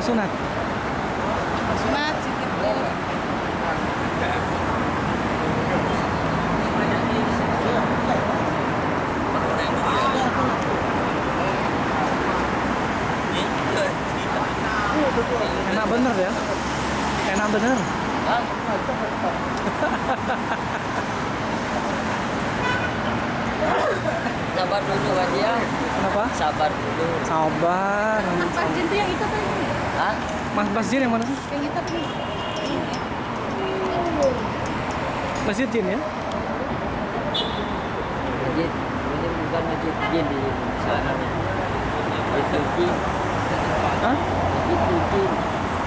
sunat? Sunat segitu. Enak bener ya? Enak bener. Sabar dulu aja. Kenapa? Sabar dulu. Sabar. Mas Jin tuh yang itu tuh. Hah? Mas Jin yang mana sih? Yang itu tuh. Masjid Jin ya? Masjid. Ini bukan masjid jin di sana. Masjid Turki. Hah? Masjid Turki.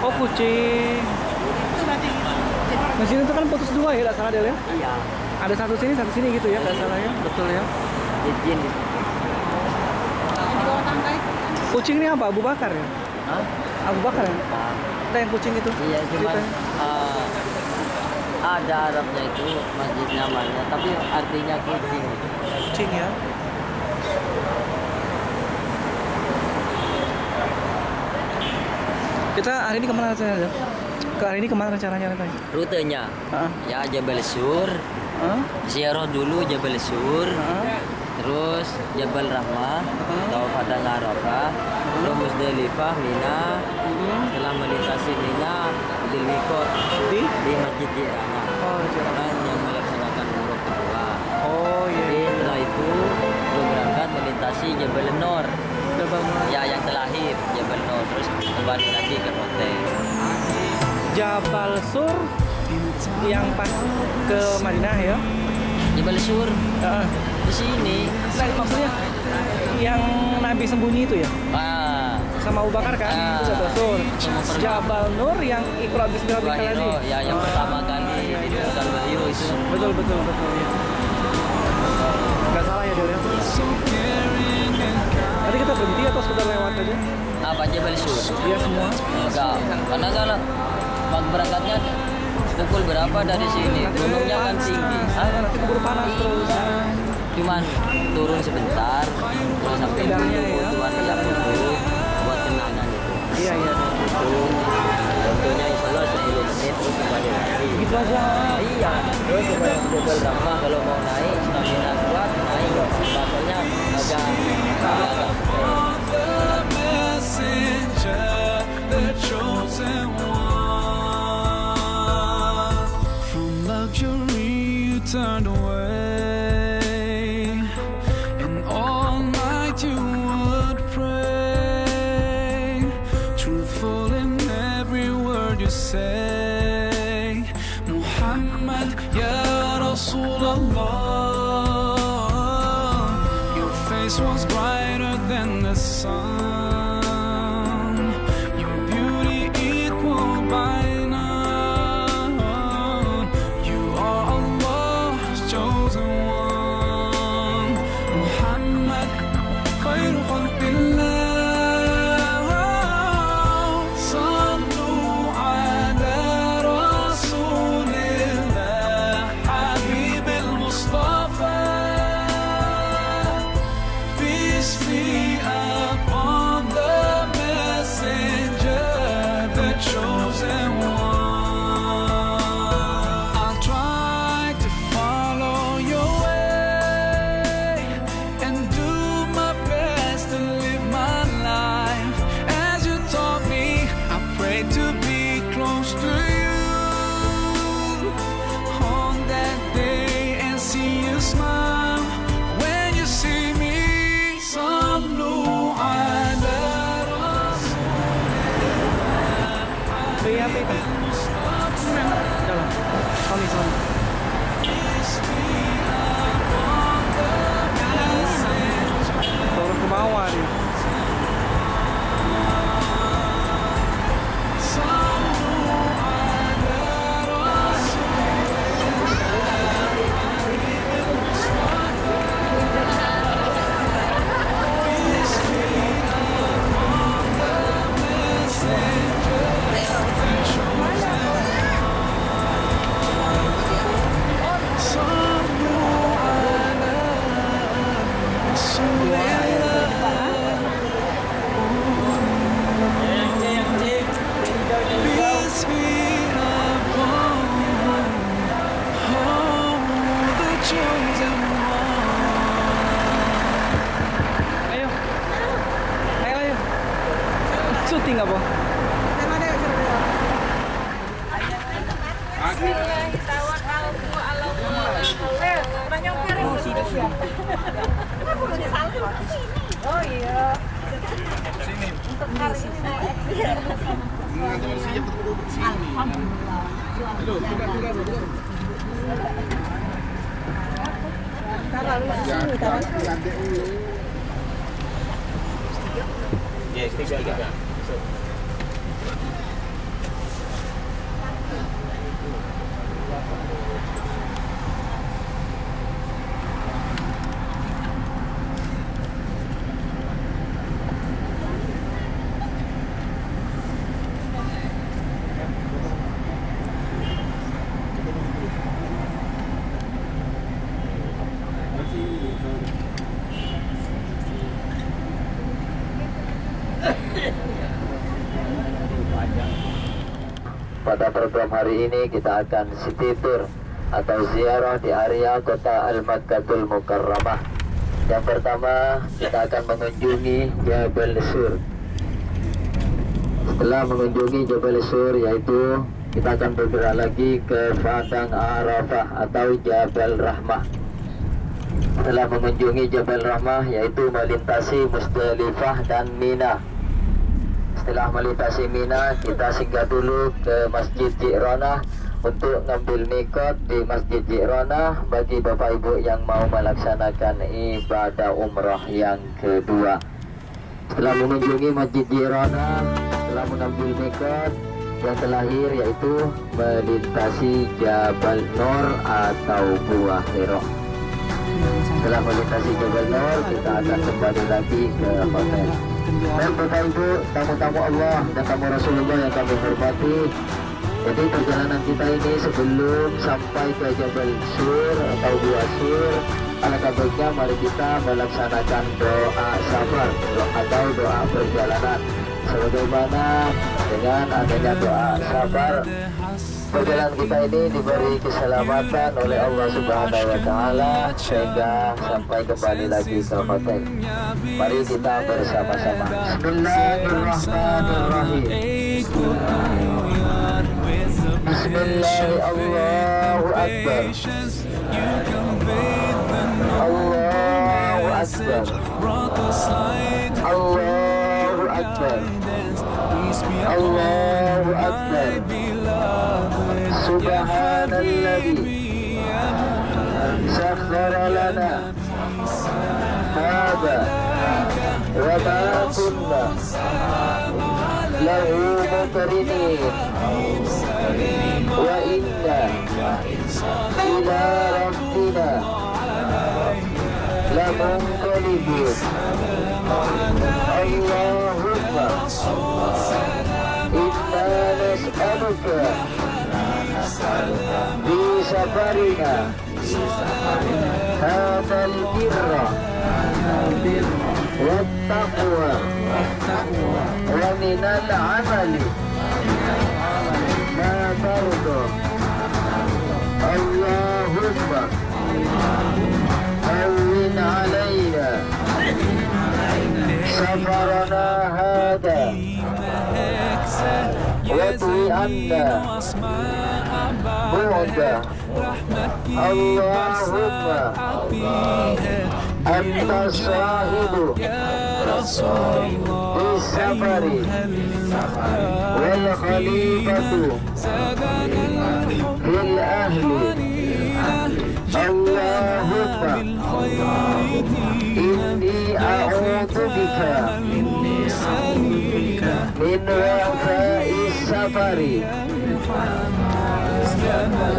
Oh kucing. Itu berarti Masjid itu kan putus dua ya, nggak salah Del ya? Iya. Ada satu sini gitu ya, nggak salah ya? Betul ya? Masjid jin di situ. di bawah tangga itu. Kucing ini apa? Abu Bakar ya? Hah? Abu Bakar ya? Nah, Ada yang kucing itu? iya cuman Ceritanya. ada Arabnya itu masjid namanya, tapi artinya kucing. Kucing ya? Kita hari ini kemana rencananya? Hari ini kemana rencananya nanti? Rutenya Heeh. ya Jabal Sur, Heeh. ziarah dulu Jabal Sur, Heeh. terus Jabal Rahmah, atau Padang Arafah, terus Musdalifah, Mina, setelah melintasi Mina, di Mikot, Di? di Masjid Jirana, Oh, karena yang melaksanakan umroh kedua. Oh Jadi iya. setelah itu lu berangkat melintasi Jabal Nur, Jabal Nur. ya yang terakhir Jabal Nur, terus kembali lagi ke hotel. Jabal Sur yang pas ke Madinah ya? Jabal Sur Heeh. di sini. Nah, maksudnya yang Nabi sembunyi itu ya? Ah, Sama Abu Bakar kan? Ah. Itu Jabal Sur. Jabal Nur yang Iqra Bismi Rabbikal Wahiro, Ladzi. ya yang Oh. pertama kali bukan Wahiro itu. Betul betul betul ya. Nggak salah ya Del ya? Nanti kita berhenti atau sekedar lewat aja? Apa Jabal Sur? Iya semua. Enggak, karena kalau waktu berangkatnya pukul berapa dari sini? Gunungnya kan tinggi. Nanti keburu panas terus. Cuman turun sebentar, terus sampai Kendalanya dulu ya. tuan yang dulu buat kenangan itu. Iya iya. Itu waktunya insya Allah 10 menit terus kembali lagi. Gitu aja. Iya, terus Jabal Rahmah kalau mau naik stamina kuat naik, pasalnya agak turned away, and all night you would pray, truthful in every word you say. Muhammad, Ya Rasulullah, your face was brighter than the sun, your beauty equal by none. You are Allah's chosen one. Muhammad, khairu khalqillah. Sallu ala Rasulillah, Habib al-Mustafa. Peace be upon the messenger, the chosen one. I'll try to follow your way and do my best to live my life as you taught me. I pray to be close to you on that day and see you smile when you see me. Sallu ala Beli apa itu? Dalam. Sony Sony. Turun ke bawah dia. nggak po? Kan ada yang suruh dia. Pernah nyopir ya? Kenapa udah disalin ke sini? Oh iya. Untuk hari ini. Pada program hari ini kita akan city tour atau ziarah di area kota Al-Makkatul Mukarramah. Yang pertama kita akan mengunjungi Jabal Sur. Setelah mengunjungi Jabal Sur, yaitu kita akan bergerak lagi ke Padang Arafah atau Jabal Rahmah. Setelah mengunjungi Jabal Rahmah, yaitu melintasi Musdalifah dan Mina. Setelah melintasi Mina, kita singgah dulu ke Masjid Ji'ronah untuk ngambil mikot di Masjid Ji'ronah bagi Bapak Ibu yang mau melaksanakan ibadah umrah yang kedua. Setelah mengunjungi Masjid Ji'ronah, setelah mengambil mikot, yang terakhir yaitu melintasi Jabal Nur atau Buah Hira. Setelah melintasi Jabal Nur, kita akan kembali lagi ke hotel. Dan Bapak Ibu, tamu-tamu Allah dan tamu Rasulullah yang kami hormati, jadi perjalanan kita ini sebelum sampai ke Jabal Sur atau Buah Sur, alangkah baiknya mari kita melaksanakan doa safar atau doa perjalanan. Sebagaimana dengan adanya doa safar, perjalanan kita ini diberi keselamatan oleh Allah Subhanahu wa Ta'ala sehingga sampai kembali lagi ke hotel. Mari kita bersama-sama. Bismillahirrahmanirrahim. Bismillah, Allahu Akbar. Allahu Akbar. Allahu Akbar. Allahu Akbar. Subhanalladzi sakhkhara lana hadza wa ma kunna lahu muqrinin wa inna ila rabbina lamunqalibun. Allahumma inna nas'aluka bi safarina hadal birra wat taqwa wa minal amali ma tarda. Allahumma hawwin alayna safarana hada واطوي عنا بعده. اللهم أنت الصاحب بالسفر والخليفة في الأهل. اللهم إني أعوذ بك من وفاء السفر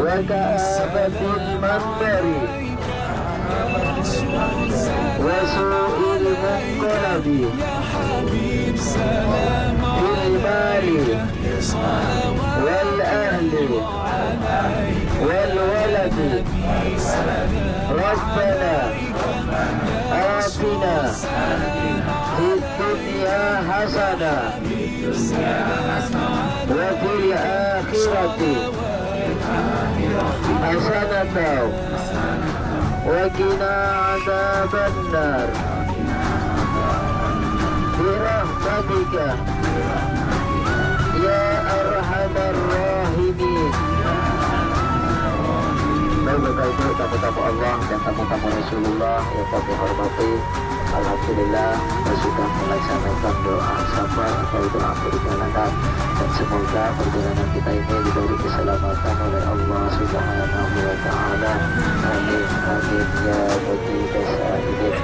وكآبة المنظر وسوء المنقلب في المال والأهل والولد. ربنا آتنا في الدنيا حسنة وفي الآخرة حسنة وقنا عذاب النار برحمتك ya arhamar rahimin. Baik Bapak Ibu, tamu-tamu Allah dan tamu-tamu Rasulullah yang kami hormati, alhamdulillah kita sudah melaksanakan doa safar atau doa perjalanan, dan semoga perjalanan kita ini diberi keselamatan oleh Allah Subhanahu wa taala. Amin amin ya mujibas sa'ilin.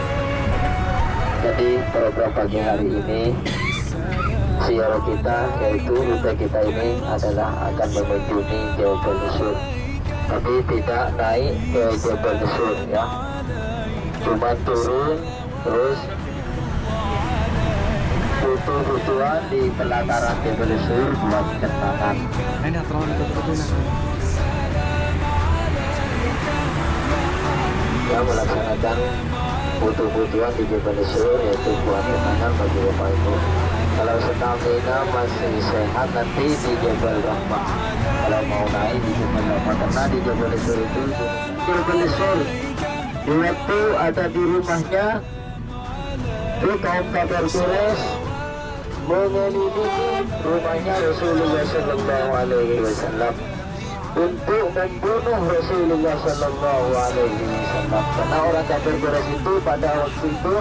Jadi program pagi hari ini siar kita, yaitu rute kita ini adalah akan mengunjungi Jabal Sur, tapi tidak naik ke Jabal Sur ya, cuma turun terus foto-fotoan di pelataran Jabal Sur buat kenangan. Ya, melaksanakan foto-fotoan di Jabal Sur, yaitu buat kenangan bagi Bapak Ibu. Kalau stamina masih sehat nanti di Jabal Rahmah, kalau mau naik di Jabal Rahmah, karena di Jabal Sur itu Jabal Sur di waktu ada di rumahnya itu kaum kafir Quraisy mengelilingi rumahnya Rasulullah Sallallahu Alaihi Wasallam untuk membunuh Rasulullah Sallallahu Alaihi Wasallam, karena orang kafir Quraisy itu pada waktu itu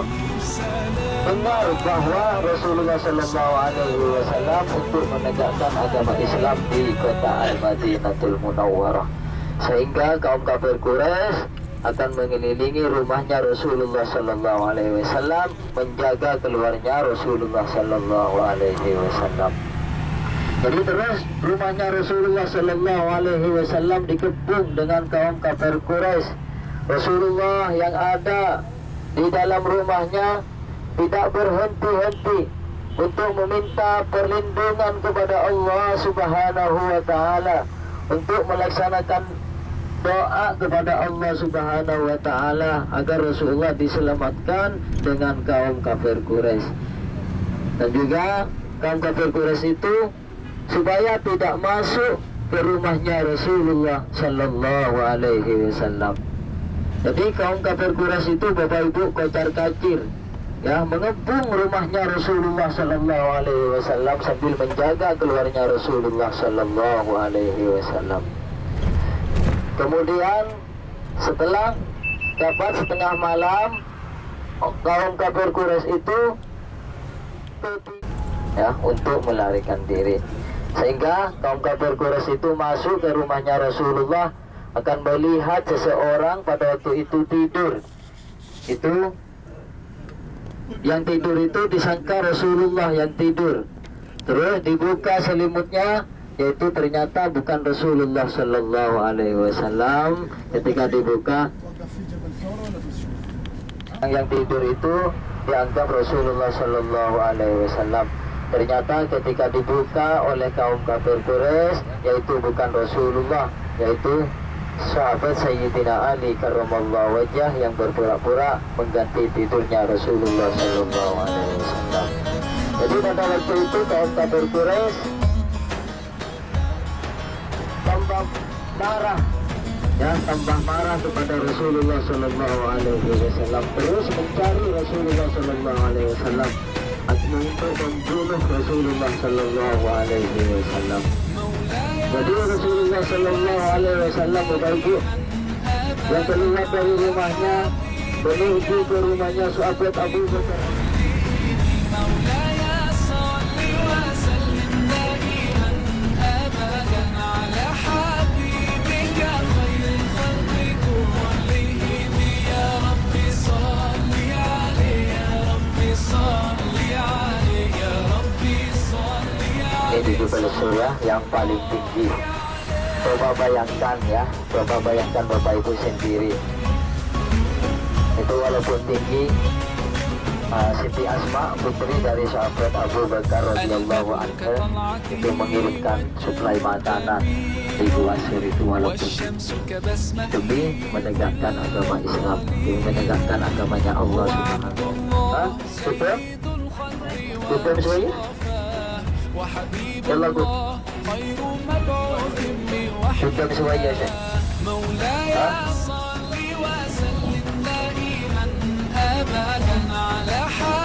dengar bahwa Rasulullah Sallallahu Alaihi Wasallam untuk menegakkan agama Islam di kota Al-Madinatul Munawwarah, sehingga kaum kafir Quraisy akan mengelilingi rumahnya Rasulullah Sallallahu Alaihi Wasallam, menjaga keluarnya Rasulullah Sallallahu Alaihi Wasallam. Jadi terus rumahnya Rasulullah Sallallahu Alaihi Wasallam dikepung dengan kaum kafir Quraisy. Rasulullah yang ada di dalam rumahnya tidak berhenti-henti untuk meminta perlindungan kepada Allah Subhanahu wa taala, untuk melaksanakan doa kepada Allah Subhanahu wa taala agar Rasulullah diselamatkan dengan kaum kafir Quraisy. Dan juga kaum kafir Quraisy itu supaya tidak masuk ke rumahnya Rasulullah Sallallahu Alaihi Wasallam. Jadi kaum kafir Quraisy itu Bapak Ibu kocar-kacir ya, mengepung rumahnya Rasulullah Sallallahu Alaihi Wasallam sambil menjaga keluarnya Rasulullah Sallallahu Alaihi Wasallam. Kemudian setelah dapat setengah malam, kaum kafir Quraisy itu ya untuk melarikan diri, sehingga kaum kafir Quraisy itu masuk ke rumahnya Rasulullah, akan melihat seseorang pada waktu itu tidur. Itu yang tidur itu disangka Rasulullah yang tidur. Terus dibuka selimutnya, yaitu ternyata bukan Rasulullah Sallallahu Alaihi Wasallam. Ketika dibuka, yang tidur itu dianggap Rasulullah Sallallahu Alaihi Wasallam. Ternyata ketika dibuka oleh kaum kafir Quraisy, yaitu bukan Rasulullah, yaitu sahabat Sayyidina Ali karramallahu wajhah yang berpura-pura mengganti tidurnya Rasulullah Sallallahu Alaihi Wasallam. Jadi pada waktu itu kaum kafir Quraisy tambah marah, ya, tambah marah kepada Rasulullah Sallallahu Alaihi Wasallam, terus mencari Rasulullah Sallallahu Alaihi Wasallam untuk membunuh Rasulullah Sallallahu Alaihi Wasallam. Jadi Rasulullah Sallallahu Alaihi Wasallam Bapak Ibu yang keluar dari rumahnya menuju ke rumahnya sahabat Abu Bakar. Ini di Jabal Sur ya, yang paling tinggi. Coba bayangkan ya, coba bayangkan Bapak Ibu sendiri. Itu walaupun tinggi, Siti Asma putri dari sahabat Abu Bakar radhiyallahu anhu itu mengirimkan suplai makanan di Gua Sur itu, walaupun demi menegakkan agama Islam, demi menegakkan agamanya Allah Subhanahu wa taala. Betul? Betul saya? يلا قول قدام شوية يا شيخ.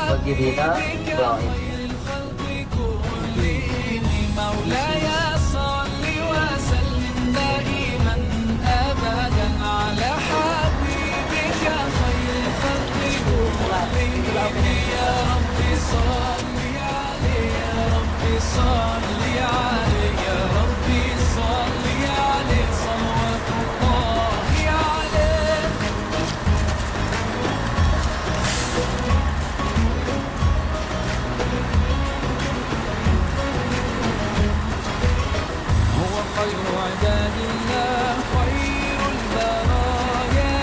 وجدنا ضعيف. يا ربي صل عليه يا ربي صل عليه يا ربي صل عليه صلوات الله عليه. هو خير عباد الله خير البرايا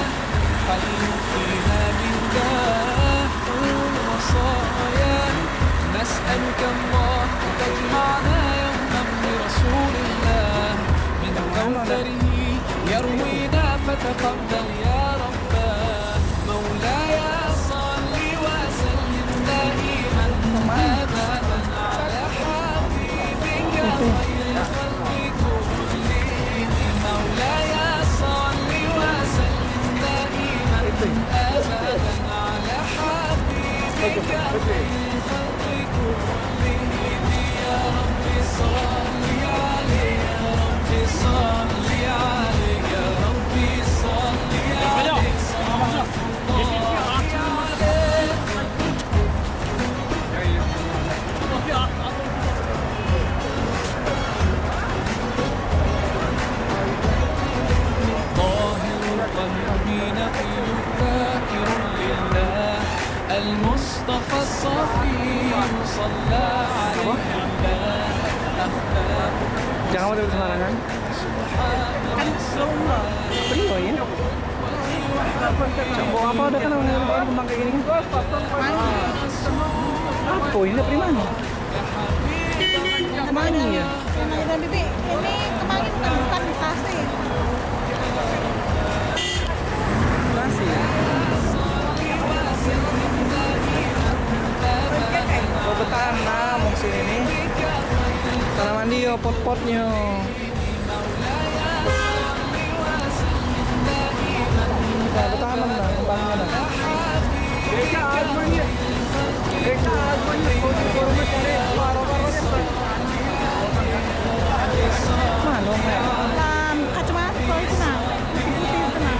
خير فينا من داء الوصايا. نسألك الله تجمعنا يوما برسول الله من كوثره يروينا فتقبل يا رباه. مولاي صل وسلم دائما ابدا على حبيبك خير الخلق كلهم. مولاي صل وسلم دائما ابدا على حبيبك خير الخلق كلهم. يا رب صل عليه يا رب صل عليه يا رب صل عليه صلوات الله عليه. طاهر القلب نقي ذاكر لله المصطفى الصفي صلى عليه الله. أخلاق Jangan mau sembarangan. Kan belum loh. Penuh ya. Bawa apa udah kan kembang kayak gini? Apa ini dari mana? Kemangi ya? Dan bibi ini kemarin bukan di Tasik. Nasi ya? Oh betanam mau sini nih. Tanaman dia pot-potnya. Nah, betanam dah, kembangnya dah. Mana Mer? Kacamata kalau itu nah. Putih itu nah.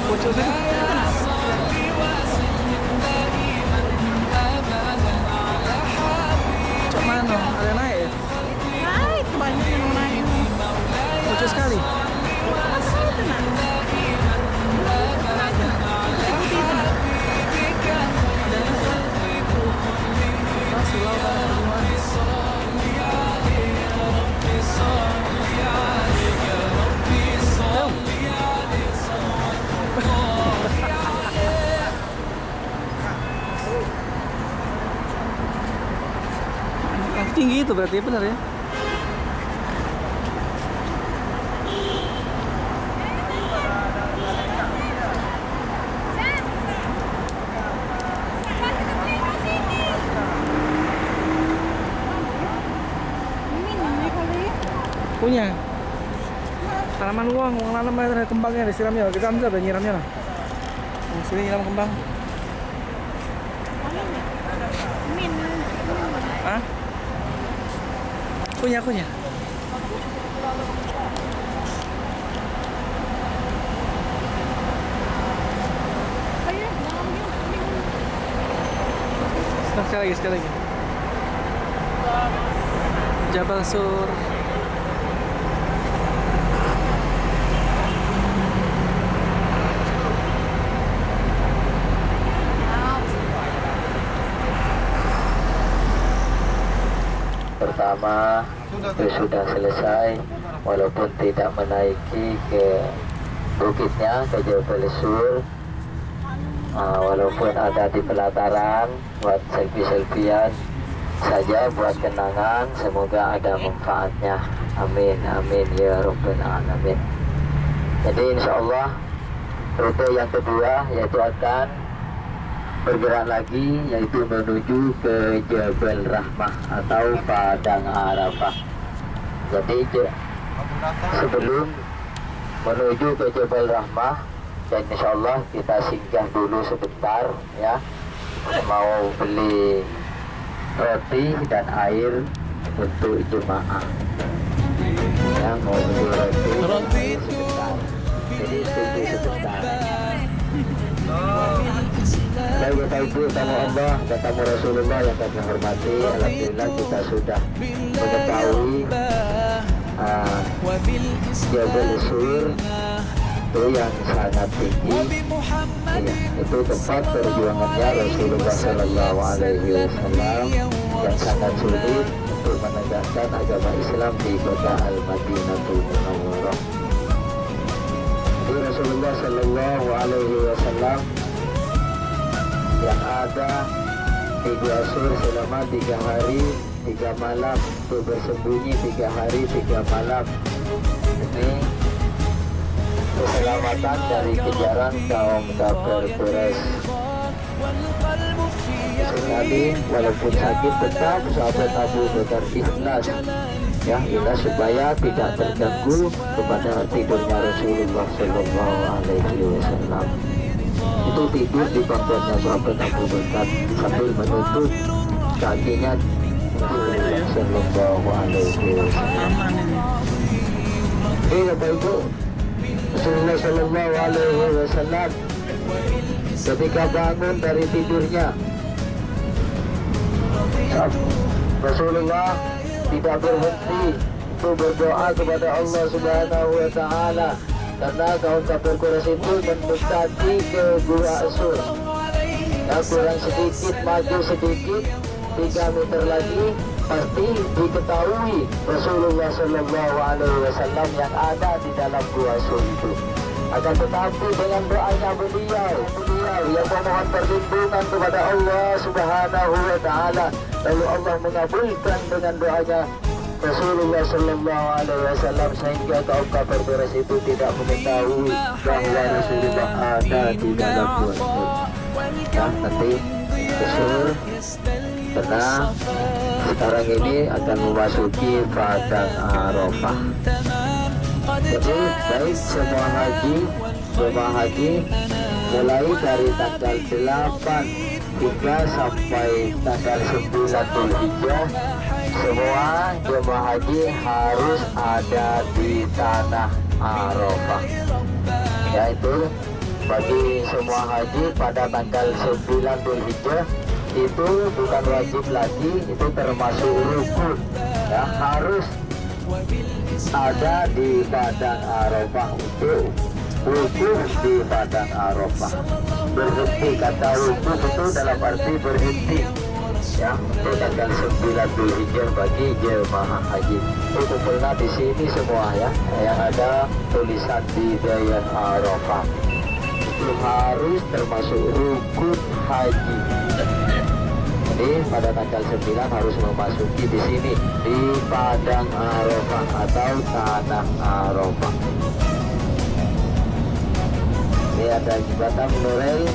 Bocor itu. Cok mana? Ada naik ya? Naik banyak yang naik. Bocor sekali. Itu nah. Putih itu nah. Masih lautan pertemuan. Tinggi itu berarti benar ya? Ini kali. Punya tanaman uang nanam ada kembangnya disiramnya kita ambil ada nyiramnya lah. Di sini nyiram kembang. Min. Hah? Punya. Ayo, Sekali lagi. Jabal Sur. Pertama itu sudah selesai, walaupun tidak menaiki ke bukitnya, ke Jabal Sur. Walaupun ada di pelataran buat selfie-selfian saja, buat kenangan, semoga ada manfaatnya. Amin amin ya rabbal alamin. Jadi insya Allah rute yang kedua yaitu akan bergerak lagi, yaitu menuju ke Jabal Rahmah atau Padang Arafah. Jadi sebelum menuju ke Jabal Rahmah, dan insya Allah kita singgah dulu sebentar ya, mau beli roti dan air untuk jemaah ya, mau beli roti sebentar, jadi tunggu sebentar. Baik Bapak Ibu, tamu Allah dan tamu Rasulullah yang kami hormati, alhamdulillah kita sudah mengetahui Jabal Sur itu yang sangat tinggi, ya, itu tempat perjuangannya Rasulullah Sallallahu Alaihi Wasallam yang sangat sulit untuk menegakkan agama Islam di kota Al-Madinatul Munawwarah. Jadi Rasulullah Sallallahu Alaihi Wasallam yang ada di Gua Sur selama 3 hari 3 malam, itu bersembunyi 3 hari 3 malam. Ini keselamatan dari kejaran kaum kafir Quraisy. Sekali walaupun sakit tetap sahabat Abu Bakar ikhlas, ya ikhlas supaya tidak terganggu kepada tidurnya Rasulullah Sallallahu Alaihi Wasallam. Itu tidur di pangkuannya sahabat Abu Bakar sambil menutup kakinya Rasulullah Sallallahu Alaihi Wasallam. Bapak Ibu, Rasulullah Sallallahu Alaihi Wasallam ketika bangun dari tidurnya, Rasulullah tidak berhenti untuk berdoa kepada Allah Subhanahu Wa Taala karena kaum kafir Quraisy itu mendekati ke Gua Sur. Yang kurang sedikit, maju sedikit, 3 meter lagi pasti diketahui Rasulullah Sallallahu Alaihi Wasallam yang ada di dalam Gua Sur itu. Akan tetapi dengan doanya beliau yang memohon perlindungan kepada Allah Subhanahu Wa Taala, lalu Allah mengabulkan dengan doanya Rasulullah Sallallahu Alaihi Wasallam sehingga kaum kafir Quraisy itu tidak mengetahui bahwa Rasulullah ada di dalam Gua Sur. Ya, nanti Sur tenang. Sekarang ini akan memasuki Padang Arafah. Jadi baik semua haji mulai dari tanggal 8 hingga sampai tanggal 9 Dzulhijjah, semua jemaah haji harus ada di tanah Arafah. Yaitu bagi semua haji pada tanggal 9 Dzulhijjah itu bukan wajib lagi, itu termasuk rukun, ya, harus ada di Padang Arafah untuk wukuf di Padang Arafah. Berhenti, kata wukuf itu dalam arti berhenti, ya, untuk tanggal 9 Dzulhijjah bagi jemaah haji. Itu kumpulnya di sini semua, ya, yang ada tulisan di Dayan Arafah. Itu harus termasuk rukun haji. Jadi pada tanggal 9 harus memasuki di sini di Padang Arafah atau Tanah Arafah. Ini ada jembatan Nurel.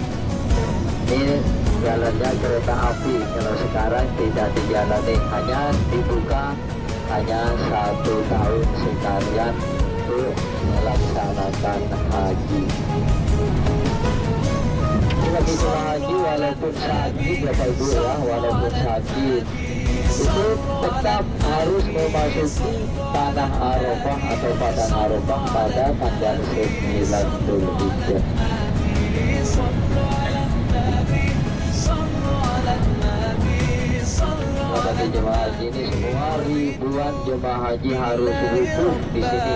Ini jalannya kereta api. Kalau sekarang tidak dijalani, hanya dibuka hanya 1 tahun sekalian untuk melaksanakan haji. Bagi jemaah haji walaupun sakit, Bapak Ibu, ya, walaupun sakit itu tetap harus memasuki Tanah Arafah atau Padang Arafah pada tanggal 9 Dzulhijjah. Bagi jemaah haji ini semua ribuan jemaah haji harus wukuf di sini,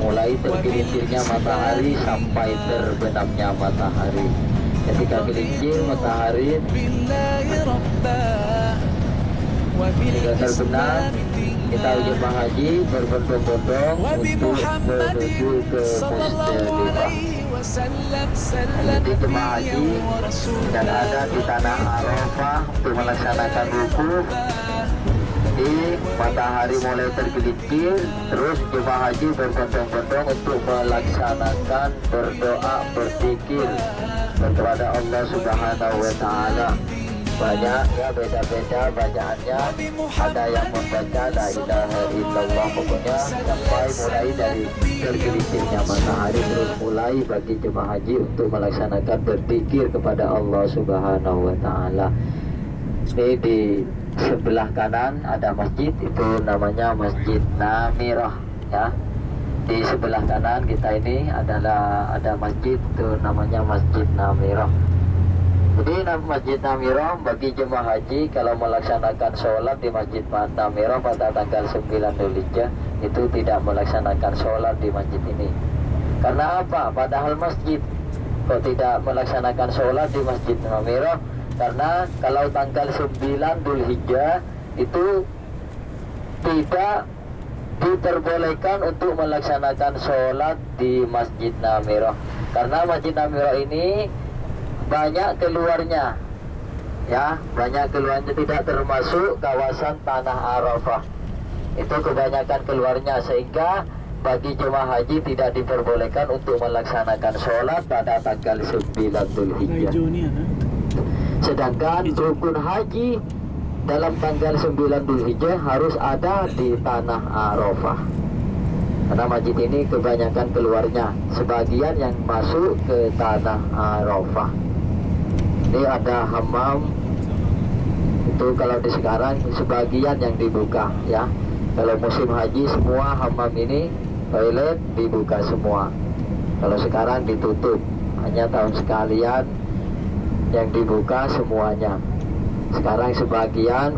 mulai tergelincirnya matahari sampai terbenamnya matahari. Ketika gelincir matahari hingga terbenam, kita jemaah haji berbondong-bondong untuk menuju ke Musdalifah. Jadi jemaah haji dan ada di Tanah Arafah untuk melaksanakan wukuf. Jadi matahari mulai tergelincir, terus jemaah haji berbondong-bondong untuk melaksanakan berdoa, berzikir kepada Allah Subhanahu Wa Taala. Banyak, ya, beda-beda bacaannya. Ada yang membaca la ilaha illallah, pokoknya sampai mulai dari tergelincirnya matahari terus mulai bagi jemaah haji untuk melaksanakan berzikir kepada Allah Subhanahu Wa Taala. Ini di sebelah kanan ada masjid, itu namanya Masjid Namirah, ya. Di sebelah kanan kita ini ada masjid, itu namanya Masjid Namirah. Jadi Masjid Namiroh bagi jemaah haji kalau melaksanakan sholat di Masjid Namiroh pada tanggal 9 Dzulhijjah itu tidak melaksanakan sholat di masjid ini. Karena apa? Padahal masjid kok tidak melaksanakan sholat di Masjid Namiroh? Karena kalau tanggal 9 Dzulhijjah itu tidak diperbolehkan untuk melaksanakan sholat di Masjid Namiroh. Karena Masjid Namiroh ini banyak keluarnya, ya, banyak keluarnya, tidak termasuk kawasan Tanah Arafah. Itu kebanyakan keluarnya, sehingga bagi jemaah haji tidak diperbolehkan untuk melaksanakan sholat pada tanggal 9 Dzulhijjah. Sedangkan rukun haji dalam tanggal 9 Dzulhijjah harus ada di Tanah Arafah. Karena masjid ini kebanyakan keluarnya, sebagian yang masuk ke Tanah Arafah. Ini ada hammam, itu kalau di sekarang sebagian yang dibuka, ya. Kalau musim haji semua hammam ini toilet dibuka semua. Kalau sekarang ditutup, hanya tahun sekalian yang dibuka semuanya. Sekarang sebagian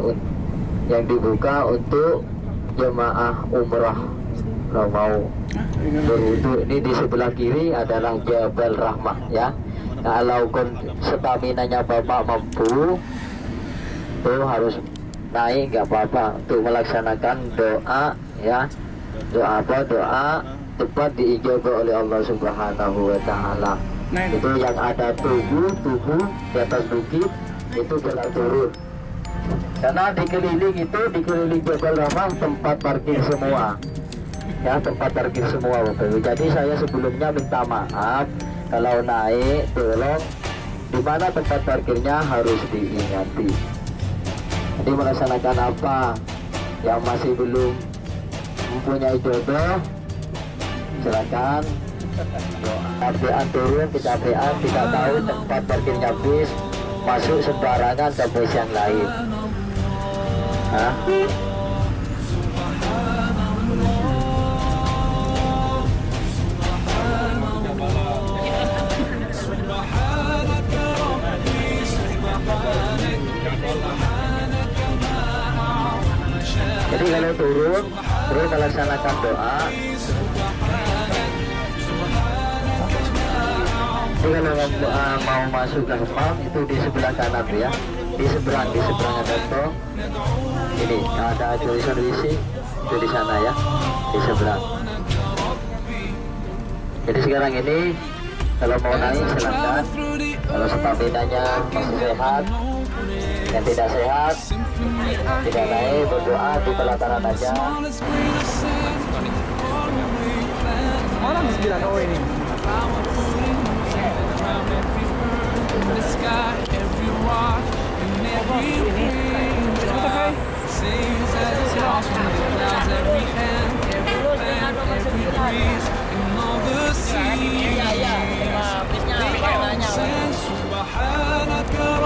yang dibuka untuk jemaah umrah. Kalau mau berwudu, ini di sebelah kiri adalah Jabal Rahmah, ya. Kalau stamina-nya Bapak mampu, itu harus naik, nggak apa-apa, untuk melaksanakan doa, ya. Doa apa? Doa tepat diijabah oleh Allah Subhanahu wa Ta'ala. Itu yang ada tubuh di atas bukit itu jalan turun. Karena dikeliling Jabal Rahmah tempat parkir semua, ya, tempat parkir semua, Bapak. Jadi saya sebelumnya minta maaf kalau naik, tolong di mana tempat parkirnya harus diingati. Jadi melaksanakan apa yang masih belum mempunyai jodoh, silakan. Cabean turun, kecapean, tidak tahu tempat parkirnya bis, masuk sembarangan ke bis yang lain. Hah? Jadi kalau turun, terus melaksanakan doa. Jadi kalau mau masuk ke hammam itu di sebelah kanan, ya, di seberang ada tong. Ini ada tulisan WC itu di sana, ya, di seberang. Jadi sekarang ini kalau mau naik silakan. Kalau staminanya masih sehat, yang tidak sehat tidak naik, berdoa di pelataran aja. Orang 9 oh ini.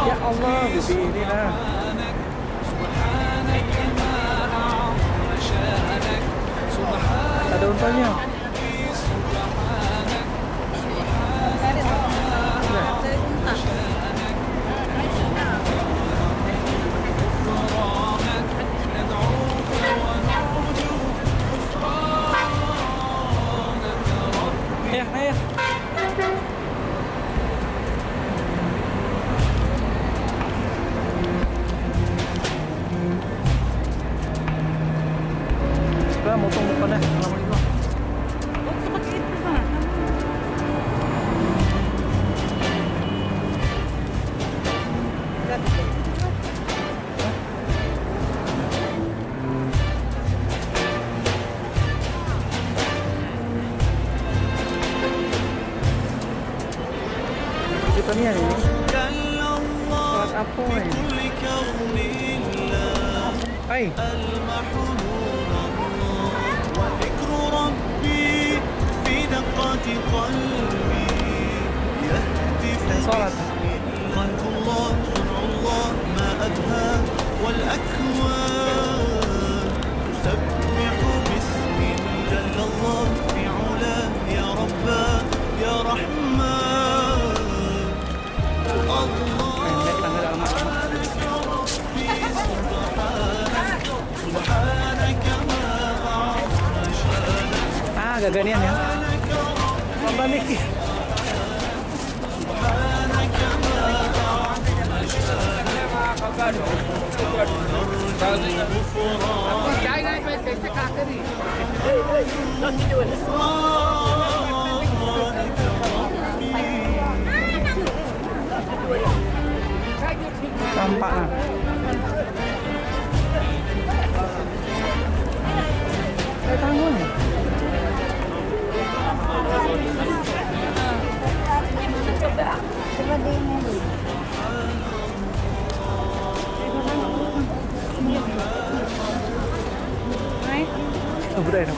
Ya Allah, begini lah. Ada untanya. Ayah. Sudah motong depannya. Assalamualaikum. Seperti itu, Pak. Depannya ini. Salat apa ini? Hai. وذكر ربي في دقات قلبي يهدي في صلاة. خلق الله صنع الله ما أبهى والأكوان تسبح باسم جل الله في علاه يا رباه يا رحمن الله Ganyan ya. Pabalik. Tampak nah. Tanggungnya. Oh, budaya.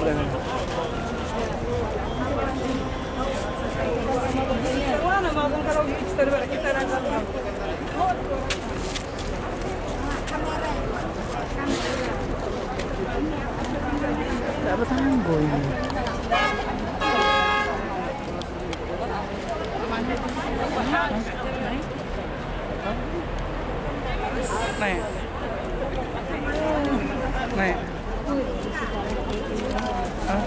Tidak bertanggung ini. Nek. Hah?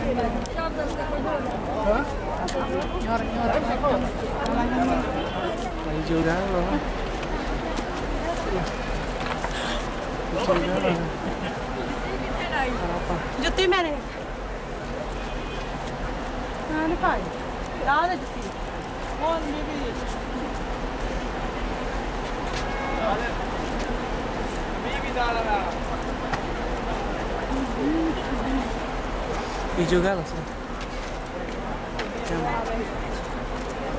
Hijau galau. Apa? जुत्ती मैंने मैंने पाई याद है जुत्ती कौन baby Hijau galau.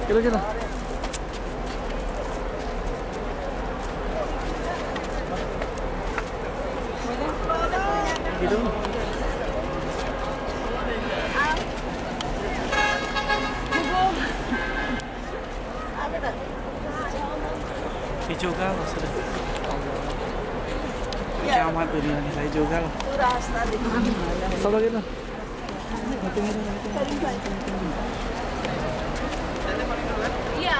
Kira-kira. Gitu. Hijau galau sudah. Kiamat dunia ini hijau galau. Coba gitu. Iya.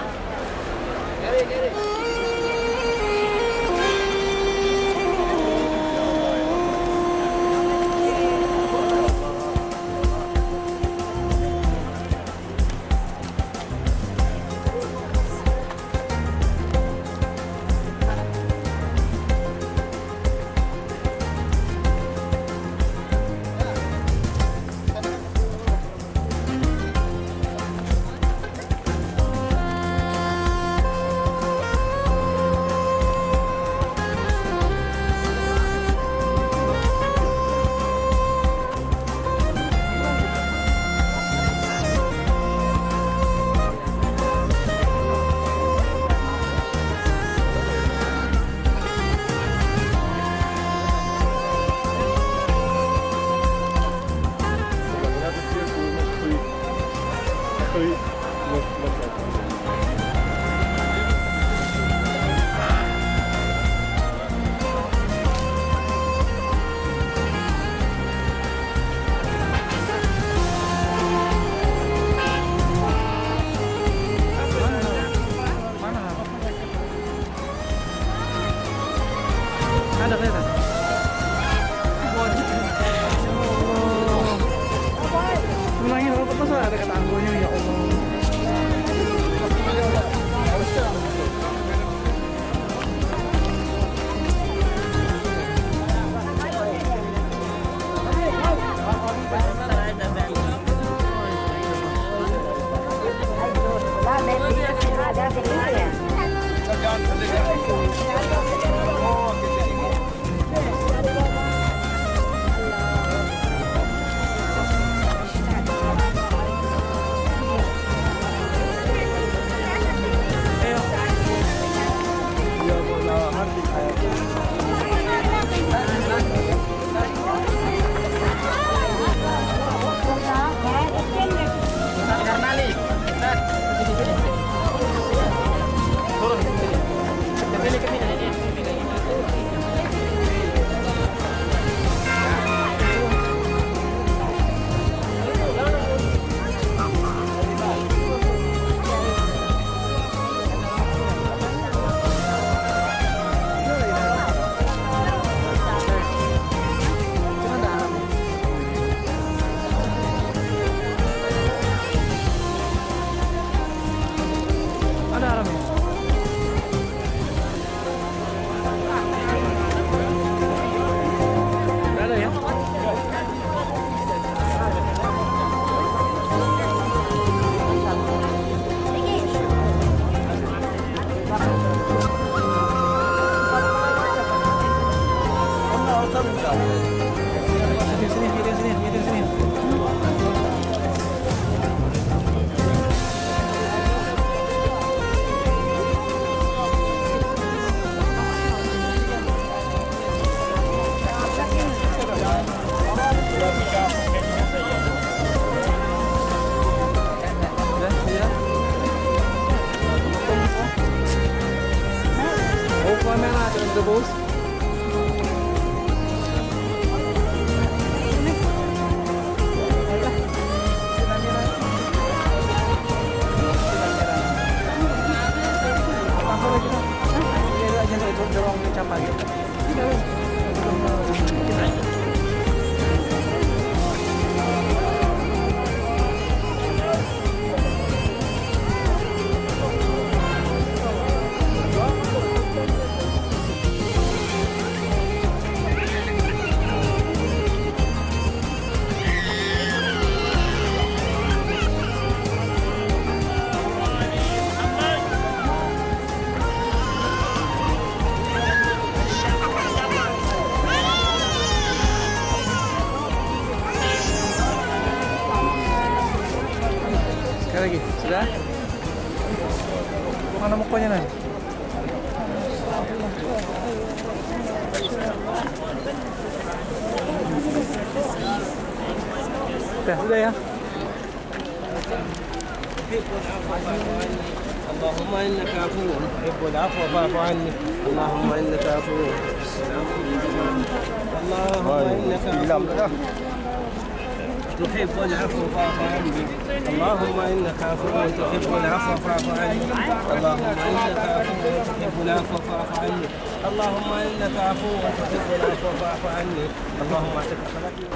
Ada kelihatan. Ulangin apa tuh ada kata anggonya ya Allah. ada Rami? Nggak ada ya? Sini, sini, ngirim sini, ngirim sini. Oh, kamera ada bos. Sekali lagi, sudah? Mana mukanya Nan? Sudah ya? اللهم انك عفو تحب العفو فاعف عني اللهم انك عفو اللهم انك عفو تحب العفو فاعف عني اللهم انك عفو تحب العفو فاعف عني اللهم انك عفو تحب العفو فاعف عني اللهم انك عفو تحب العفو فاعف عني اللهم اعتق صلاتي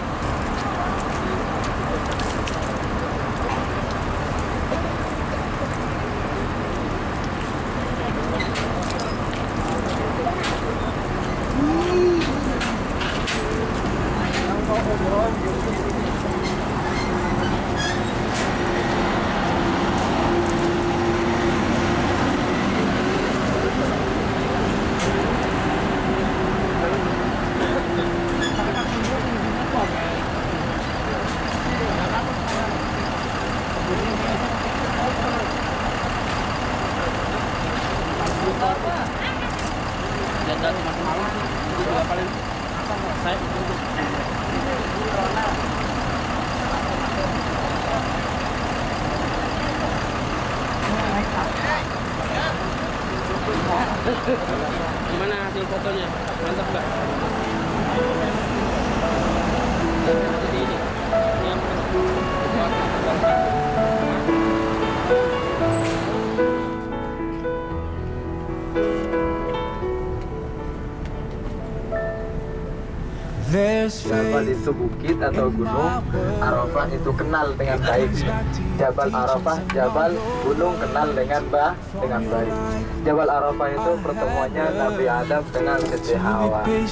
Gimana hasil fotonya? Mantap nggak? Jadi ini yang Jabal itu bukit atau gunung, Arafah itu kenal dengan baik. Jabal Arafah, Jabal gunung kenal dengan baik. Jabal Arafah itu pertemuannya Nabi Adam dengan Siti Hawa. Di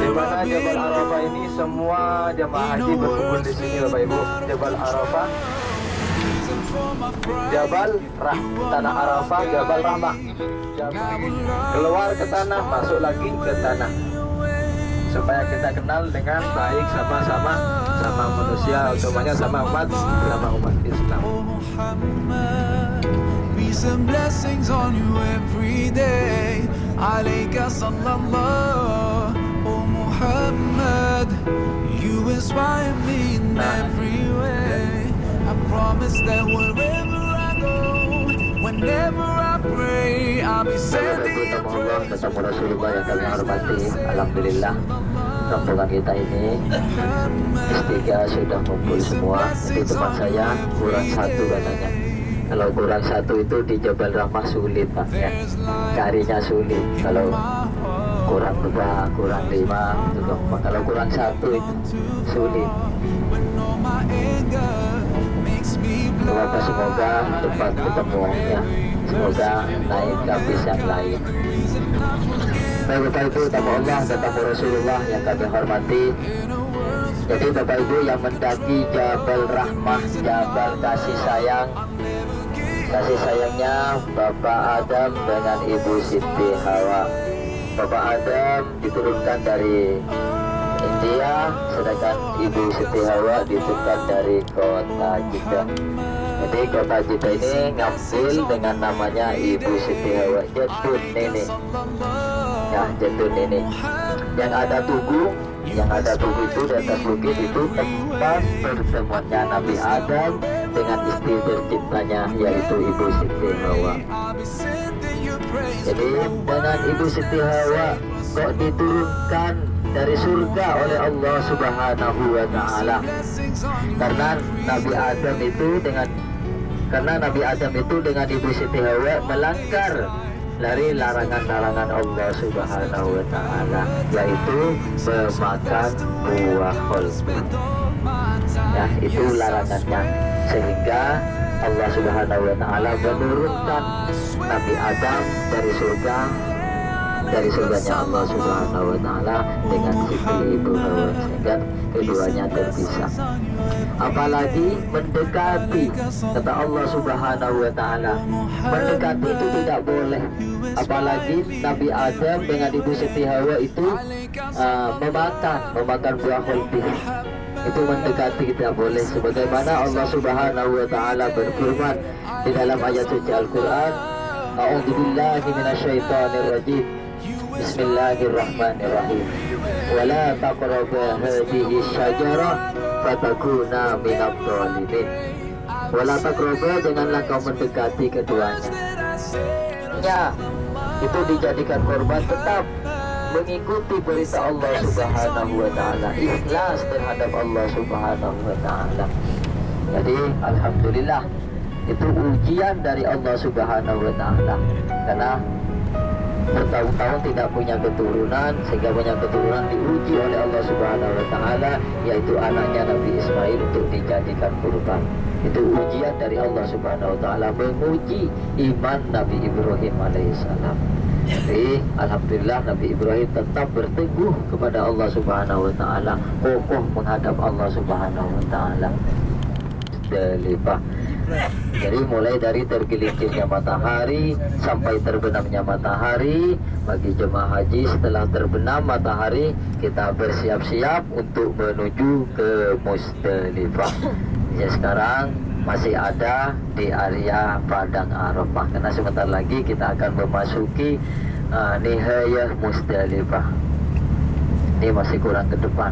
mana Jabal Arafah ini semua jamaah haji berkumpul di sini Bapak Ibu. Jabal Arafah, Tanah Arafah, Jabal Rahmah. Keluar ke tanah, masuk lagi ke tanah. Supaya kita kenal dengan baik sama manusia, utamanya sama umat Islam. Peace and blessings on you every day. Alayka sallallahu, oh Muhammad. You inspire me in every way. I promise that wherever I go, whenever I pray, I'll be sending your Allah, praise. ketemu Rasulullah yang kami hormati. Alhamdulillah, rombongan kita ini ketiga sudah kumpul semua. Di tempat saya kurang satu katanya. Kalau kurang satu itu di Jabal Rahmah sulit Pak ya. Carinya sulit. Kalau kurang 2, kurang 5 itu gampang. Kalau kurang satu itu sulit. When all my anger semoga cepat ketemunya, semoga naik ke bis yang lain. Baik Bapak Ibu, tamu Allah dan tamu Rasulullah yang kami hormati. Jadi Bapak Ibu yang mendaki Jabal Rahmah, Jabal kasih sayangnya Bapak Adam dengan Ibu Siti Hawa. Bapak Adam diturunkan dari India, sedangkan Ibu Siti Hawa diturunkan dari kota Jeddah. Jadi kota Jeddah ini ngambil dengan namanya Ibu Siti Hawa, Jedun Nini. Ya, Jedun Nini. Yang ada tugu itu di atas bukit itu tempat pertemuannya Nabi Adam dengan istri tercintanya yaitu Ibu Siti Hawa. Jadi dengan Ibu Siti Hawa kok diturunkan dari surga oleh Allah Subhanahu wa Ta'ala, karena Nabi Adam itu dengan Ibu Siti Hawa melanggar dari larangan-larangan Allah Subhanahu wa Ta'ala, yaitu memakan buah holbi. Ya, itu larangannya, sehingga Allah Subhanahu wa Ta'ala menurunkan Nabi Adam dari surganya Allah Subhanahu wa Ta'ala dengan Siti Ibu Hawa, sehingga keduanya terpisah. Apalagi mendekati, kata Allah Subhanahu wa Ta'ala, mendekati itu tidak boleh. Apalagi Nabi Adam dengan Ibu Siti Hawa itu memakan buah holbi, itu mendekati tidak boleh. Sebagaimana Allah Subhanahu wa Ta'ala berfirman di dalam ayat suci Al-Quran, A'udzubillahi minasyaitonirrajim, Bismillahirrahmanirrahim, wala taqrabu hadhihi syajarah fatakuna minadh dhalimin. Wala taqrabu, janganlah kau mendekati keduanya. Ya, itu dijadikan korban, tetap mengikuti perintah Allah Subhanahu wa Ta'ala, ikhlas terhadap Allah Subhanahu wa Ta'ala. Jadi alhamdulillah, itu ujian dari Allah Subhanahu wa Ta'ala, karena bertahun-tahun tidak punya keturunan, sehingga punya keturunan diuji oleh Allah Subhanahu wa Ta'ala, yaitu anaknya Nabi Ismail untuk dijadikan kurban. Itu ujian dari Allah Subhanahu wa Ta'ala, menguji iman Nabi Ibrahim alaihissalam. Jadi alhamdulillah Nabi Ibrahim tetap berteguh kepada Allah Subhanahu wa Ta'ala, kokoh menghadap Allah Subhanahu wa Ta'ala. Jadi mulai dari tergelincirnya matahari sampai terbenamnya matahari, bagi jemaah haji setelah terbenam matahari kita bersiap-siap untuk menuju ke Musdalifah. Ya, sekarang masih ada di area Padang Arafah, karena sebentar lagi kita akan memasuki nihayah Musdalifah. Ini masih kurang ke depan.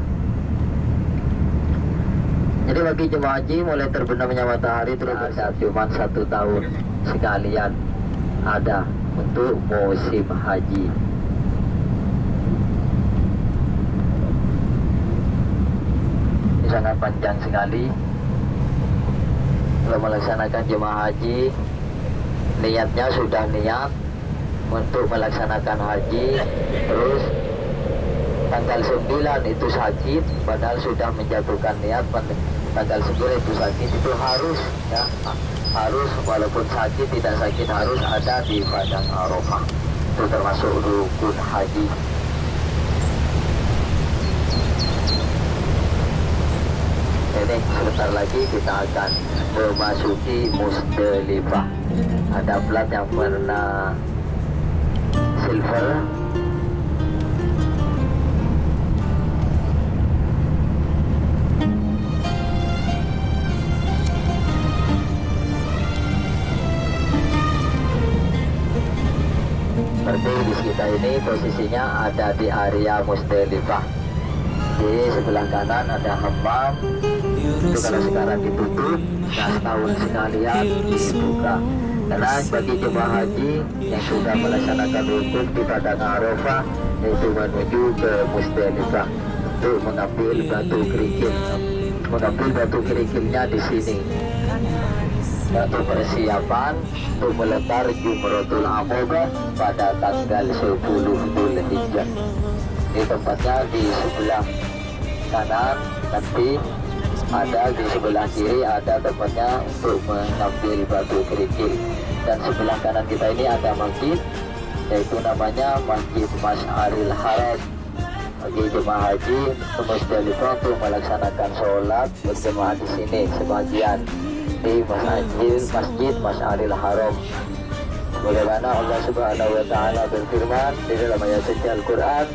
Jadi bagi jemaah haji mulai terbenamnya matahari terus ada cuma 1 tahun sekalian ada untuk musim haji. Ini sangat panjang sekali. Kalau melaksanakan jemaah haji, niatnya sudah niat untuk melaksanakan haji, terus tanggal 9 itu sakit, padahal sudah menjatuhkan niat tanggal 9 itu sakit, itu harus ya, harus walaupun sakit tidak sakit harus ada di Padang Arafah. Itu termasuk rukun haji. Ini sebentar lagi kita akan memasuki Musdalifah. Ada plat yang warna silver. Seperti bis kita ini posisinya ada di area Musdalifah. Di sebelah kanan ada hammam. Itu kalau sekarang ditutup, nah setahun sekalian dibuka. Karena bagi jemaah haji yang sudah melaksanakan rukun di Padang Arafah, yaitu menuju ke Musdalifah untuk mengambil batu kerikil. Mengambil batu kerikilnya di sini. Untuk persiapan untuk melempar Jumratul Aqabah pada tanggal 10 Dzulhijjah. Ini tempatnya di sebelah kanan, nanti ada di sebelah kiri ada tempatnya untuk mengambil batu kerikil, dan sebelah kanan kita ini ada masjid, yaitu namanya Masjid Masy'aril Haram. Bagi jemaah haji ke Musdalifah untuk melaksanakan sholat berjemaah di sini sebagian di Masjid Masy'aril Haram. Bagaimana Allah Subhanahu wa taala berfirman di dalam ayat suci Al-Qur'an,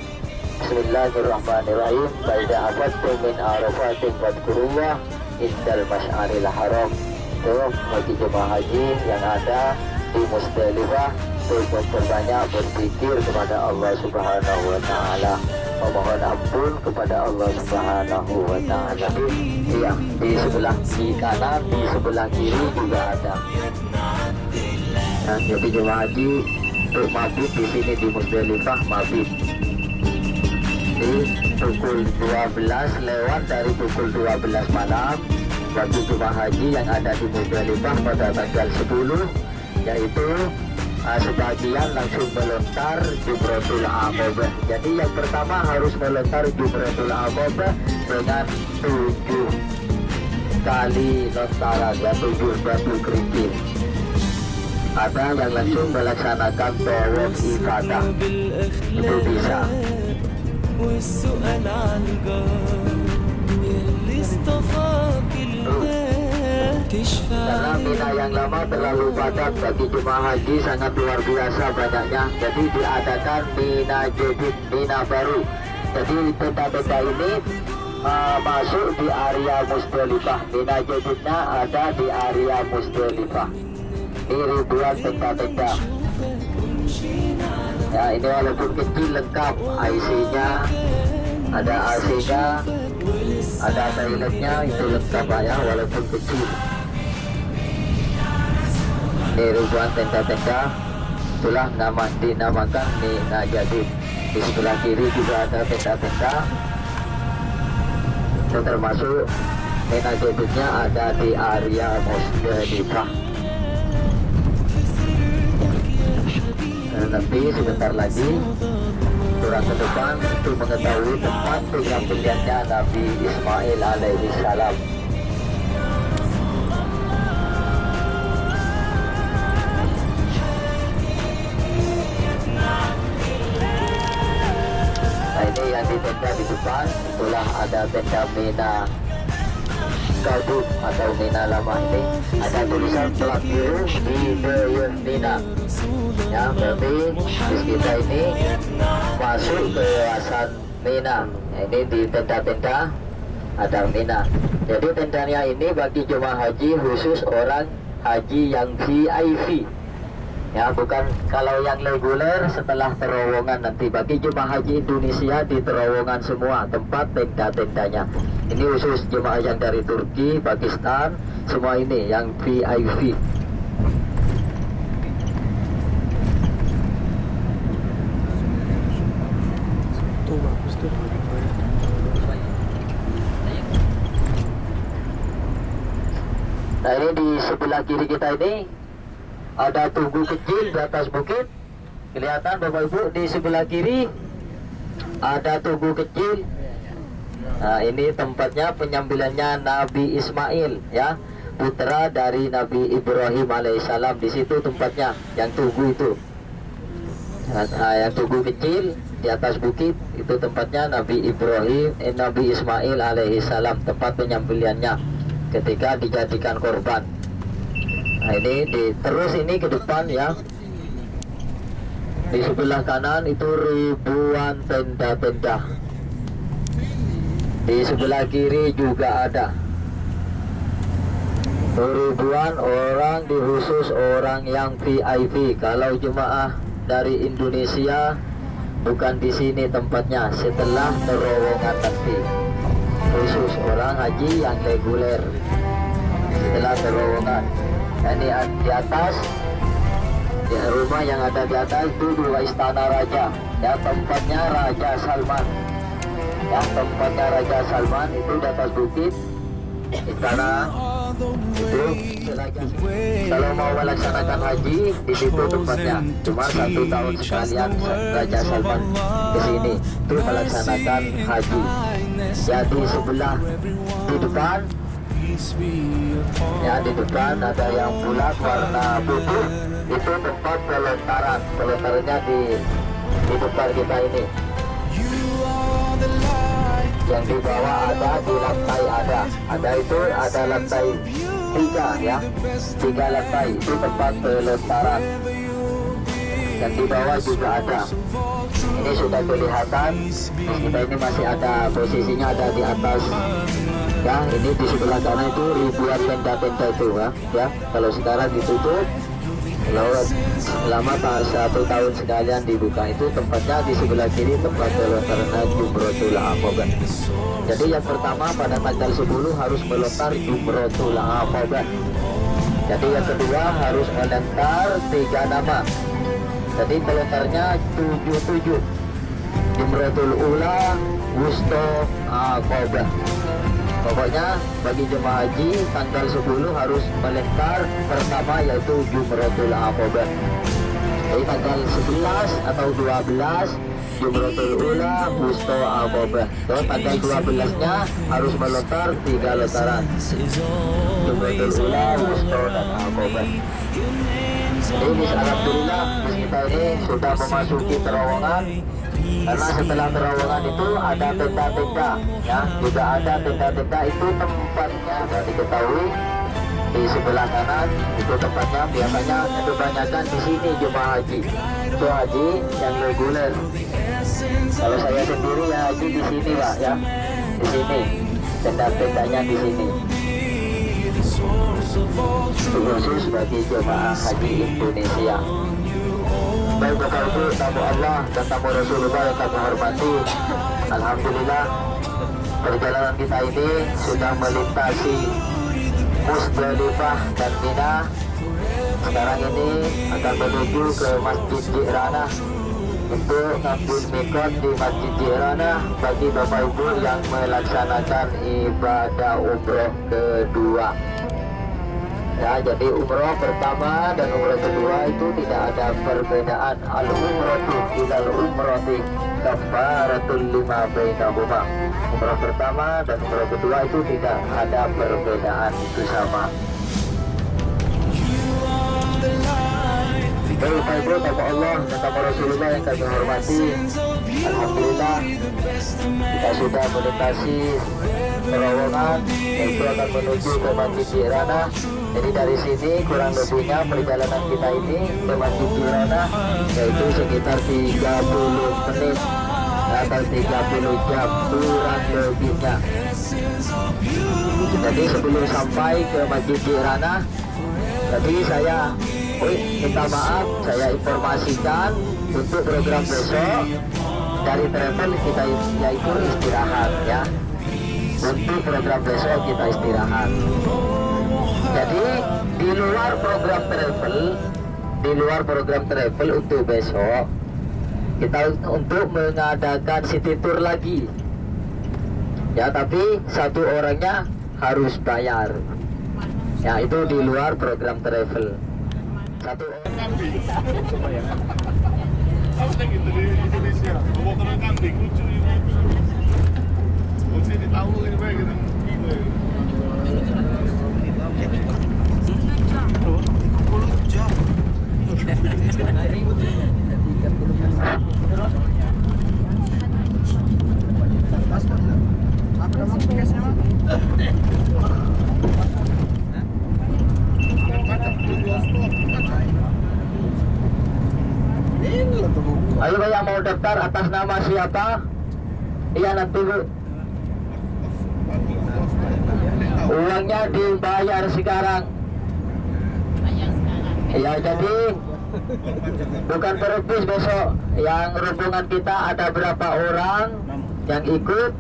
Bismillahirrahmanirrahim, "Faida afattum min arafatin fadhkurullah indal masy'aril haram." Itu bagi jemaah haji yang ada di Musdalifah untuk memperbanyak berpikir kepada Allah Subhanahu wa taala, memohon ampun kepada Allah Subhanahu wa taala. Iya, di sebelah kanan, di sebelah kiri juga ada. Nah, jadi jemaah haji untuk mabit di sini di Musdalifah mabit di pukul 12 lewat dari pukul 12 malam bagi jemaah haji yang ada di Musdalifah pada tanggal 10, yaitu sebagian langsung melontar Jumratul Aqabah. Jadi yang pertama harus melontar Jumratul Aqabah dengan 7 kali lontaran, 7 batu kerikil. Ada yang langsung melaksanakan tawaf ifadah, itu bisa. Karena Mina yang lama terlalu padat bagi jemaah haji sangat luar biasa banyaknya, jadi diadakan Mina Jadid, Mina baru. Jadi tenda-tenda ini masuk di area Musdalifah. Mina Jadidnya ada di area Musdalifah. Ini ribuan tenda-tenda. Ya, ini walaupun kecil lengkap, IC-nya, ada AC-nya, ada toiletnya, itu lengkap ya, walaupun kecil. Ini ribuan tenda-tenda, itulah dinamakan Mina Jadid. Di sebelah kiri juga ada tenda-tenda. Itu termasuk Mina Jadidnya ada di area Musdalifah. Nanti sebentar lagi kurang ke depan untuk mengetahui tempat penyembelihannya Nabi Ismail alaihi salam. Nah, ini yang di tenda di depan, itulah ada tenda Mina Kabut atau Mina lama ini. Ada tulisan plat biru di Dayun Mina. Ya, berarti bis kita ini masuk ke kawasan Mina. Ini di tenda-tenda ada Mina. Jadi tendanya ini bagi jemaah haji khusus orang haji yang VIP. Ya, bukan kalau yang reguler setelah terowongan nanti. Bagi jemaah haji Indonesia di terowongan semua tempat tenda-tendanya. Ini khusus jemaah yang dari Turki, Pakistan, semua ini yang VIP. Tuh bagus tuh. Nah, ini di sebelah kiri kita ini ada tugu kecil di atas bukit. Kelihatan Bapak Ibu, di sebelah kiri ada tugu kecil. Nah, ini tempatnya penyembelihannya Nabi Ismail, ya, putra dari Nabi Ibrahim alaihissalam. Di situ tempatnya, yang tugu itu. Nah, yang tugu kecil di atas bukit itu tempatnya Nabi Nabi Ismail alaihissalam, tempat penyembelihannya ketika dijadikan korban. Nah, ini terus ini ke depan ya. Di sebelah kanan itu ribuan tenda-tenda. Di sebelah kiri juga ada ribuan orang, di khusus orang yang VIP. Kalau jemaah dari Indonesia bukan di sini tempatnya, setelah terowongan nanti. Khusus orang haji yang reguler setelah terowongan. Ini di atas, di rumah yang ada di atas itu dua istana raja. Ya, tempatnya Raja Salman. Ya, tempatnya Raja Salman itu di atas bukit. Istana itu kalau mau melaksanakan haji di situ tempatnya. Cuma 1 tahun sekalian Raja Salman ke sini itu melaksanakan haji. Ya, di sebelah di depan peace be upon Ya, di depan ada yang bulat warna putih. Itu tempat pelontaran. Pelontarannya di depan kita ini. you are the light. Yang di bawah ada, di lantai ada. Ada itu, ada lantai 3 ya. 3 lantai, itu tempat pelontaran. Dan di bawah juga ada. Ini sudah kelihatan. Kita ini masih ada, posisinya ada di atas. Ya, ini di sebelah kanan itu ribuan tenda-tenda itu ya. Kalau sekarang ditutup, kalau selama 1 tahun sekalian dibuka, itu tempatnya di sebelah kiri, tempat pelontaran Jumrotul Aqabah. Jadi yang pertama pada tanggal 10 harus melontar Jumrotul Aqabah. Jadi yang kedua harus melontar 3 nama. Jadi melontarnya 77. Jumrotul Ula, Wusto, Aqabah. Pokoknya bagi jemaah haji tanggal 10 harus melontar pertama yaitu Jumrotul Aqabah. Jadi tanggal 11 atau 12 Jumrotul Ula, Wusto, Aqabah. So, tanggal 12-nya harus melontar 3 lontaran. Jumrotul Ula, Wusto, dan Aqabah. Jadi alhamdulillah kita ini sudah memasuki terowongan. Karena setelah terowongan itu ada tenda-tenda ya, juga ada tenda-tenda itu tempatnya sudah diketahui di sebelah kanan itu tempatnya biasanya kebanyakan di sini jemaah haji. Itu haji yang reguler. Kalau saya sendiri ya haji di sini Pak ya, di sini tenda-tendanya di sini. Itu khusus bagi jemaah haji Indonesia. Baik Bapak Ibu, tamu Allah dan tamu Rasulullah yang kami hormati, alhamdulillah perjalanan kita ini sudah melintasi Musdalifah dan Mina. Sekarang ini akan menuju ke Masjid Ji'ranah untuk ngambil mikot di Masjid Ji'ranah bagi Bapak Ibu yang melaksanakan ibadah umroh kedua. Ya, jadi umroh pertama dan umroh kedua itu tidak ada perbedaan. Al-umratu ilal umrati kafaratul lima bainahuma. Umroh pertama dan umroh kedua itu tidak ada perbedaan, itu sama. Baik Bapak Ibu, tamu Allah dan tamu Rasulullah yang kami hormati, alhamdulillah kita sudah melintasi terowongan yang itu akan menuju ke Masjid Ji'ranah. Jadi dari sini kurang lebihnya perjalanan kita ini ke Masjid Ji'ranah yaitu sekitar 30 menit atau 30 jam kurang lebihnya. Jadi sebelum sampai ke Masjid Ji'ranah, tadi saya minta maaf, saya informasikan untuk program besok dari travel kita yaitu istirahat ya. Untuk program besok kita istirahat. Jadi di luar program travel untuk besok kita untuk mengadakan city tour lagi. Ya, tapi satu orangnya harus bayar. Ya, itu di luar program travel. Satu orang. gitu di Indonesia, pemotongan kambing lucu ini. Oh, sini tahu ini baik gitu. Ayo yang mau daftar atas nama siapa? Iya nanti Bu. Uangnya dibayar sekarang. Ya, jadi bukan terus besok. Yang rombongan kita ada berapa orang yang ikut?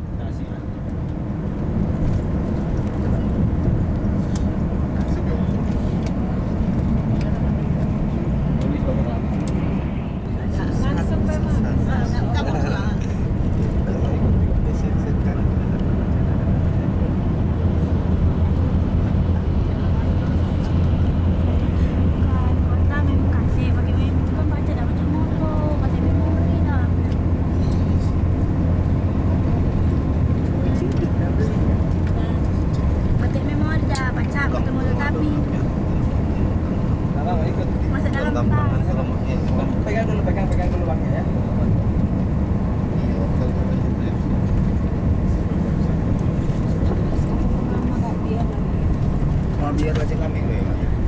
Biar aja kami we.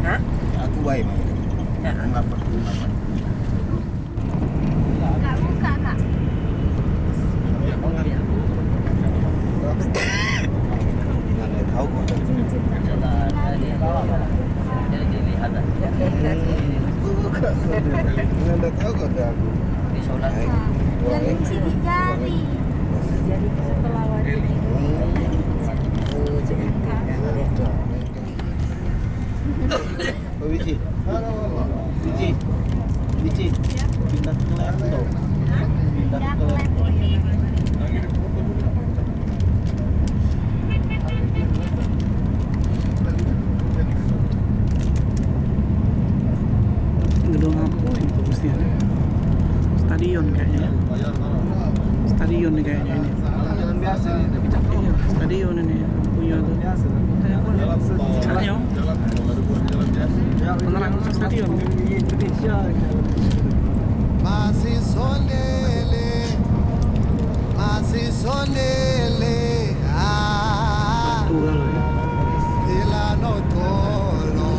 Hah? Aku baik mah. Ya. Ngapa? Kak, buka kak. Nggak tahu kok. Jadi dilihat lah. Buka. Nggak tahu kok ada aku. Di sholat. Yang sini jari. Setelah wajib. Oh, Wici. Wici. Wici. Pindah ke laptop. Pindah ke laptop. Gedung apa ini bagusnya? Stadion kayaknya. Stadion nih kayaknya ini. Jalan biasa ini, tapi cakep. Iya, stadion ini punya tuh. Caranya penerang stadion. Indonesia. Masih sonele Tuh kalau ya. Ilano tolo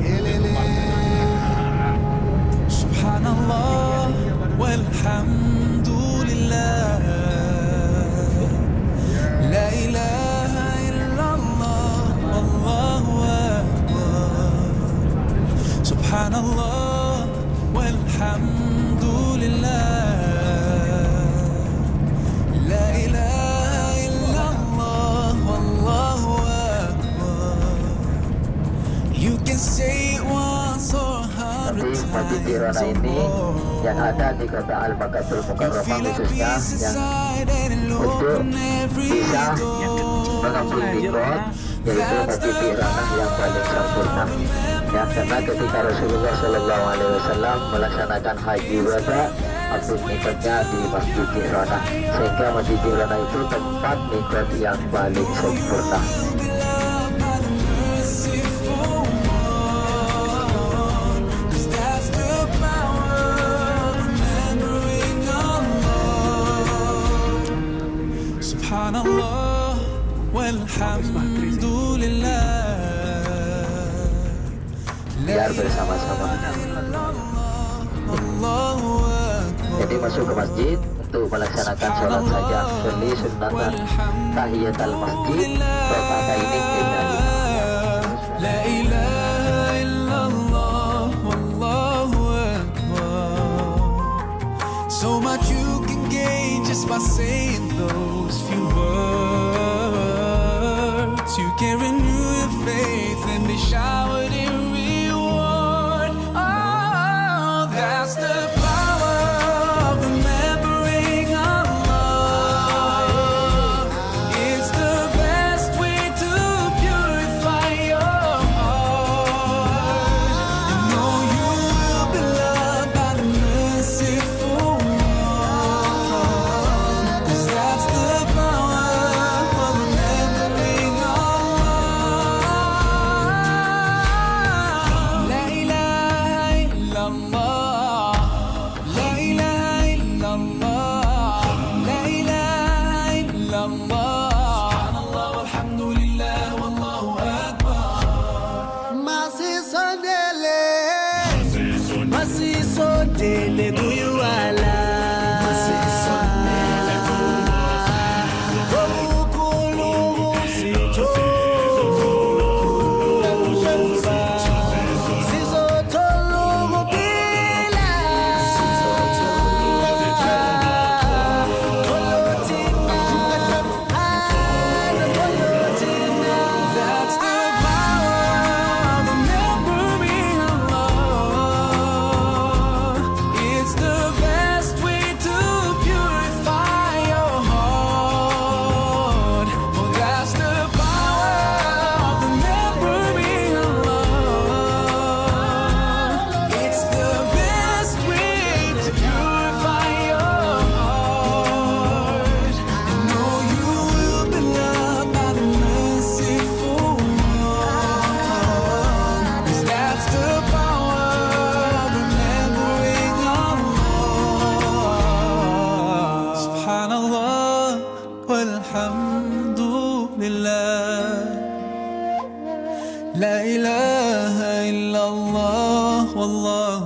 Elele Subhanallah walhamdulillah La ilaha illallah Wallahu akbar Subhanallah walhamdulillah La ilaha illallah Wallahu akbar You can say it once or 100 Tapi Masjid Tirana ini yang ada di kota Al-Makatul Mukarramah khususnya yang untuk bisa mengampuni mikot, yaitu Masjid Tirana yang paling sempurna. Ya, karena ketika Rasulullah Shallallahu Alaihi Wasallam melaksanakan haji wada, ampun mikotnya di Masjid Tirana, sehingga Masjid Tirana itu tempat mikot yang paling sempurna. Subhanallah walhamdulillah Biar bersama-sama. Jadi masuk ke masjid untuk melaksanakan sholat saja. Sholli sunnatan tahiyatul masjid raka'ataini lillahi. La ilaha illallah wallahu akbar So much you can gain just by saying those few words You can renew your faith and be showered in reward Oh, that's the power of remembering Allah It's the best way to purify your heart And know you will be loved by the merciful one 'Cause that's the power of remembering Allah لا إله إلا الله والله